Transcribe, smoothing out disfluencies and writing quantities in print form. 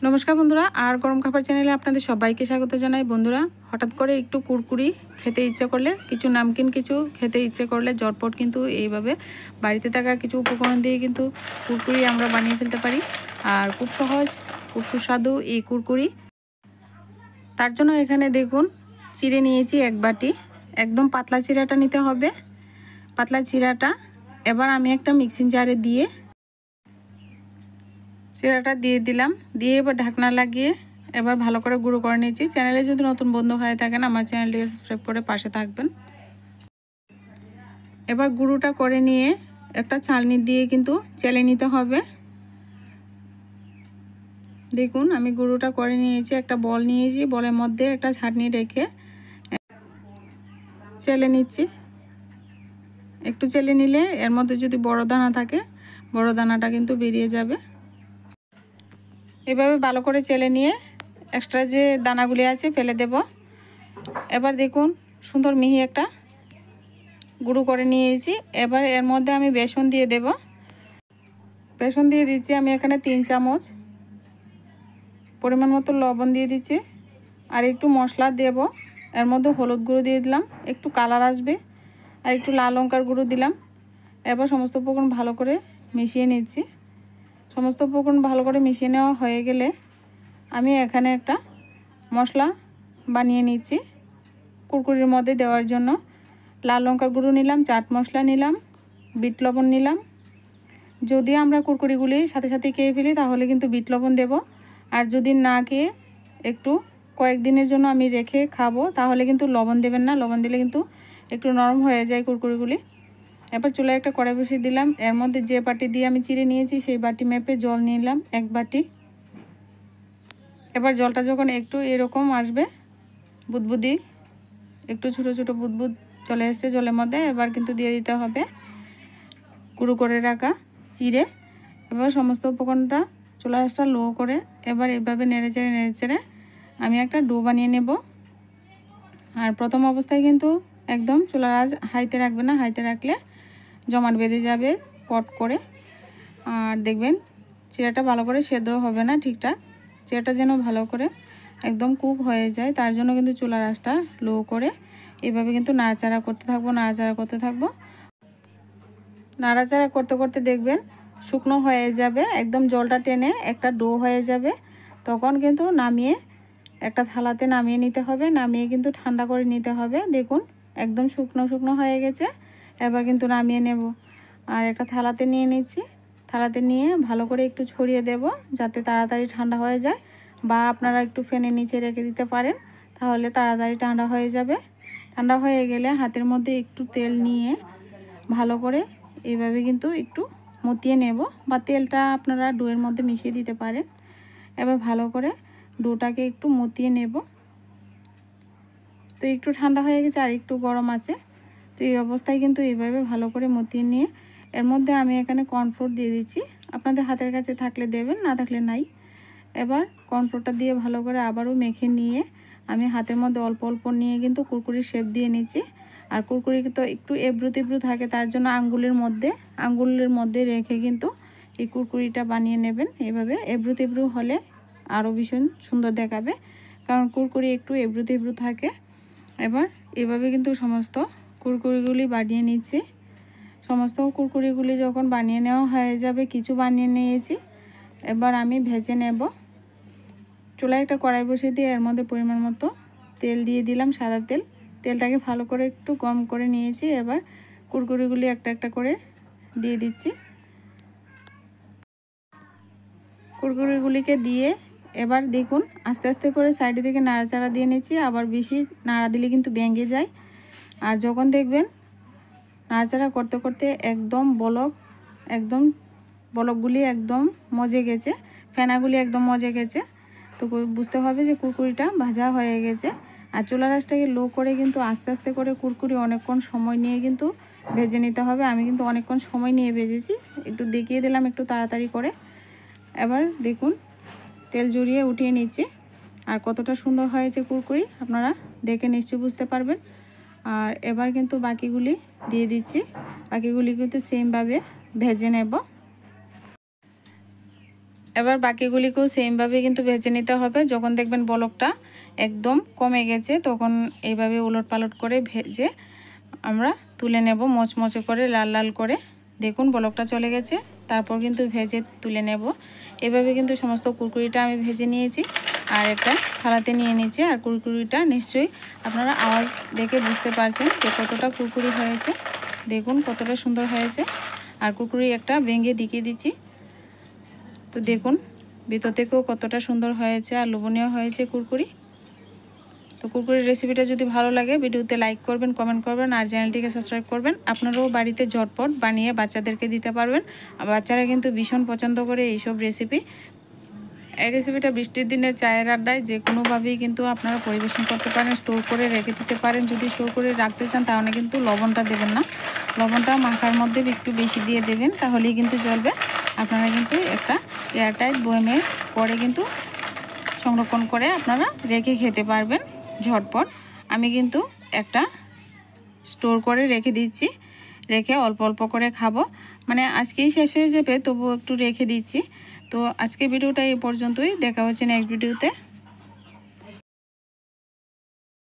নমস্কার বন্ধুরা, আর গরম খাবার চ্যানেলে আপনাদের সবাইকে স্বাগত জানাই। বন্ধুরা, হঠাৎ করে একটু কুরকুরি খেতে ইচ্ছা করলে, কিছু নামকিন কিছু খেতে ইচ্ছে করলে ঝটপট কিন্তু এইভাবে বাড়িতে থাকা কিছু উপকরণ দিয়ে কিন্তু কুরকুরি আমরা বানিয়ে ফেলতে পারি। আর খুব সহজ, খুব সুস্বাদু এই কুরকুরি। তার জন্য এখানে দেখুন চিড়ে নিয়েছি এক বাটি। একদম পাতলা চিড়াটা নিতে হবে, পাতলা চিড়াটা। এবার আমি একটা মিক্সিং জারে দিয়ে চিড়াটা দিয়ে দিলাম, দিয়ে এবার ঢাকনা লাগিয়ে এবার ভালো করে গুঁড়ো করে নিয়েছি। চ্যানেলে যদি নতুন বন্ধু হয়ে থাকেন আমার চ্যানেলটিকে সাবস্ক্রাইব করে পাশে থাকবেন। এবার গুঁড়োটা করে নিয়ে একটা ছালনি দিয়ে কিন্তু চেলে নিতে হবে। দেখুন আমি গুঁড়োটা করে নিয়েছি, একটা বল নিয়েছি, বলের মধ্যে একটা ছাঁকনি রেখে চেলে নিচ্ছি। একটু চেলে নিলে এর মধ্যে যদি বড় দানা থাকে বড় দানাটা কিন্তু বেরিয়ে যাবে। এভাবে ভালো করে চেলে নিয়ে এক্সট্রা যে দানাগুলি আছে ফেলে দেব। এবার দেখুন সুন্দর মিহি একটা গুঁড়ো করে নিয়েছি। এবার এর মধ্যে আমি বেসন দিয়ে দেব। বেসন দিয়ে দিচ্ছি আমি এখানে 3 চামচ। পরিমাণ মতো লবণ দিয়ে দিচ্ছি, আর একটু মশলা দেব। এর মধ্যে হলুদ গুঁড়ো দিয়ে দিলাম, একটু কালার আসবে, আর একটু লাল লঙ্কার গুঁড়ো দিলাম। এবার সমস্ত উপকরণ ভালো করে মিশিয়ে নিচ্ছি। সমস্ত উপকরণ ভালো করে মিশিয়ে নেওয়া হয়ে গেলে আমি এখানে একটা মশলা বানিয়ে নিচ্ছি কুরকুরির মধ্যে দেওয়ার জন্য। লাল লঙ্কার গুঁড়ো নিলাম, চাট মশলা নিলাম, বিট লবণ নিলাম। যদি আমরা কুরকুরিগুলি সাথে সাথে খেয়ে ফেলি তাহলে কিন্তু বিট লবণ দেব, আর যদি না খেয়ে একটু কয়েকদিনের জন্য আমি রেখে খাবো তাহলে কিন্তু লবণ দেবেন না। লবণ দিলে কিন্তু একটু নরম হয়ে যায় কুরকুরিগুলি। এবার চুলায় একটা কড়াই বসিয়ে দিলাম। এর মধ্যে যে বাটি দিয়ে আমি চিড়ে নিয়েছি সেই বাটি মেপে জল নিলাম 1 বাটি। এবার জলটা যখন একটু এরকম আসবে, বুদবুদি একটু ছোটো ছোটো বুদবুদ চলে এসছে জলের মধ্যে, এবার কিন্তু দিয়ে দিতে হবে গুঁড়ো করে রাখা চিড়ে। এবার সমস্ত উপকরণটা চুলার আঁচটা লো করে এবার এভাবে নেড়ে চেড়ে আমি একটা ডো বানিয়ে নেব। আর প্রথম অবস্থায় কিন্তু একদম চুলার আঁচ হাইতে রাখবে না, হাইতে রাখলে জমাট বেঁধে যাবে পট করে। আর দেখবেন চিড়াটা ভালো করে সেদ্ধ হবে না ঠিকঠাক। চিড়াটা যেন ভালো করে একদম কুক হয়ে যায়, তার জন্য কিন্তু চুলার আঁচটা লো করে এভাবে কিন্তু নাড়াচাড়া করতে থাকবো। নাড়াচাড়া করতে করতে দেখবেন শুকনো হয়ে যাবে, একদম জলটা টেনে একটা ডো হয়ে যাবে। তখন কিন্তু নামিয়ে একটা থালাতে নামিয়ে নিতে হবে, নামিয়ে কিন্তু ঠান্ডা করে নিতে হবে। দেখুন একদম শুকনো হয়ে গেছে। এবার কিন্তু নামিয়ে নেব, আর একটা থালাতে নিয়ে নিচ্ছি। থালাতে নিয়ে ভালো করে একটু ছড়িয়ে দেব যাতে তাড়াতাড়ি ঠান্ডা হয়ে যায়, বা আপনারা একটু ফ্যানের নিচে রেখে দিতে পারেন, তাহলে তাড়াতাড়ি ঠান্ডা হয়ে যাবে। ঠান্ডা হয়ে গেলে হাতের মধ্যে একটু তেল নিয়ে ভালো করে এইভাবে কিন্তু একটু মতিয়ে নেব, বা তেলটা আপনারা ডোয়ের মধ্যে মিশিয়ে দিতে পারেন। এবার ভালো করে ডোটাকে একটু মতিয়ে নেব। তো একটু ঠান্ডা হয়ে গেছে আর একটু গরম আছে, তো এই অবস্থায় কিন্তু এইভাবে ভালো করে মতিয়ে নিয়ে এর মধ্যে আমি এখানে কর্নফ্লোর দিয়ে দিচ্ছি। আপনাদের হাতের কাছে থাকলে দেবেন, না থাকলে নাই। এবার কর্নফ্লোরটা দিয়ে ভালো করে আবারও মেখে নিয়ে আমি হাতের মধ্যে অল্প অল্প নিয়ে কিন্তু কুরকুরির শেপ দিয়ে নিচ্ছি। আর কুরকুরি তো একটু এবড়ো তেবড়ো থাকে, তার জন্য আঙ্গুলের মধ্যে রেখে কিন্তু এই কুরকুরিটা বানিয়ে নেবেন। এভাবে এবড়ো তেবড়ো হলে আরও ভীষণ সুন্দর দেখাবে, কারণ কুরকুরি একটু এবড়ো তেবড়ো থাকে। এবার এভাবে কিন্তু সমস্ত কুরকুরিগুলি বানিয়ে নিচ্ছি। সমস্ত কুরকুরিগুলি যখন বানিয়ে নেওয়া হয়ে যাবে, কিছু বানিয়ে নিয়েছি, এবার আমি ভেজে নেব। চুলায় একটা কড়াই বসিয়ে দিয়ে এর মধ্যে পরিমাণ মতো তেল দিয়ে দিলাম, সাদা তেল। তেলটাকে ভালো করে একটু গরম করে নিয়েছি। এবার কুরকুরিগুলি একটা একটা করে দিয়ে দিচ্ছি। কুরকুরিগুলিকে দিয়ে এবার দেখুন আস্তে আস্তে করে সাইডে থেকে নাড়াচাড়া দিয়ে নিচ্ছি। আবার বেশি নাড়া দিলে কিন্তু ভেঙে যায়। আর যখন দেখবেন নাড়াচাড়া করতে করতে একদম বলকগুলি একদম মজে গেছে, ফেনাগুলি একদম মজে গেছে, তো বুঝতে হবে যে কুরকুরিটা ভাজা হয়ে গেছে। আর চুলার আঁচটাকে লো করে কিন্তু আস্তে আস্তে করে কুরকুরি অনেকক্ষণ সময় নিয়ে কিন্তু ভেজে নিতে হবে। আমি কিন্তু অনেকক্ষণ সময় নিয়ে ভেজেছি, একটু দেখিয়ে দিলাম একটু তাড়াতাড়ি করে। এবার দেখুন তেল জড়িয়ে উঠিয়ে নিচ্ছি, আর কতটা সুন্দর হয়েছে কুরকুরি আপনারা দেখে নিশ্চয়ই বুঝতে পারবেন। আর এবার কিন্তু বাকিগুলি দিয়ে দিচ্ছি, বাকিগুলি কিন্তু সেমভাবে ভেজে নেব। এবার বাকিগুলিকেও সেমভাবে কিন্তু ভেজে নিতে হবে। যখন দেখবেন বলকটা একদম কমে গেছে তখন এইভাবে উলট পালট করে ভেজে আমরা তুলে নেব মচমচে করে, লাল লাল করে। দেখুন বলকটা চলে গেছে, তারপর কিন্তু ভেজে তুলে নেব। এভাবে কিন্তু সমস্ত কুরকুরিটা আমি ভেজে নিয়েছি আর একটা থালাতে নিয়ে নিয়েছি। আর কুরকুরিটা নিশ্চয়ই আপনারা আওয়াজ দেখে বুঝতে পারছেন যে কতটা কুরকুরি হয়েছে। দেখুন কতটা সুন্দর হয়েছে। আর কুরকুরি একটা ভেঙে দেখিয়ে দিচ্ছি, তো দেখুন ভিতর থেকেও কতটা সুন্দর হয়েছে আর লোভনীয় হয়েছে কুরকুরি। তো কুরকুরির রেসিপিটা যদি ভালো লাগে ভিডিওতে লাইক করবেন, কমেন্ট করবেন আর চ্যানেলটিকে সাবস্ক্রাইব করবেন। আপনারাও বাড়িতে ঝটপট বানিয়ে বাচ্চাদেরকে দিতে পারবেন। বাচ্চারা কিন্তু ভীষণ পছন্দ করে এইসব রেসিপি। এই রেসিপিটা বৃষ্টির দিনে চায়ের আড্ডায় যে কোনোভাবেই কিন্তু আপনারা পরিবেশন করতে পারেন, স্টোর করে রেখে দিতে পারেন। যদি স্টোর করে রাখতে চান তাহলে কিন্তু লবণটা দেবেন না, লবণটা মাখার মধ্যে একটু বেশি দিয়ে দেবেন, তাহলেই কিন্তু চলবে। আপনারা কিন্তু একটা এয়ারটাইট বয়মে করে কিন্তু সংরক্ষণ করে আপনারা রেখে খেতে পারবেন ঝটপট। আমি কিন্তু একটা স্টোর করে রেখে দিচ্ছি, রেখে অল্প অল্প করে খাবো, মানে আজকেই শেষ হয়ে যাবে তবুও একটু রেখে দিচ্ছি। তো আজকে ভিডিওটা এই পর্যন্তই, দেখা হচ্ছে নেক্সট ভিডিওতে।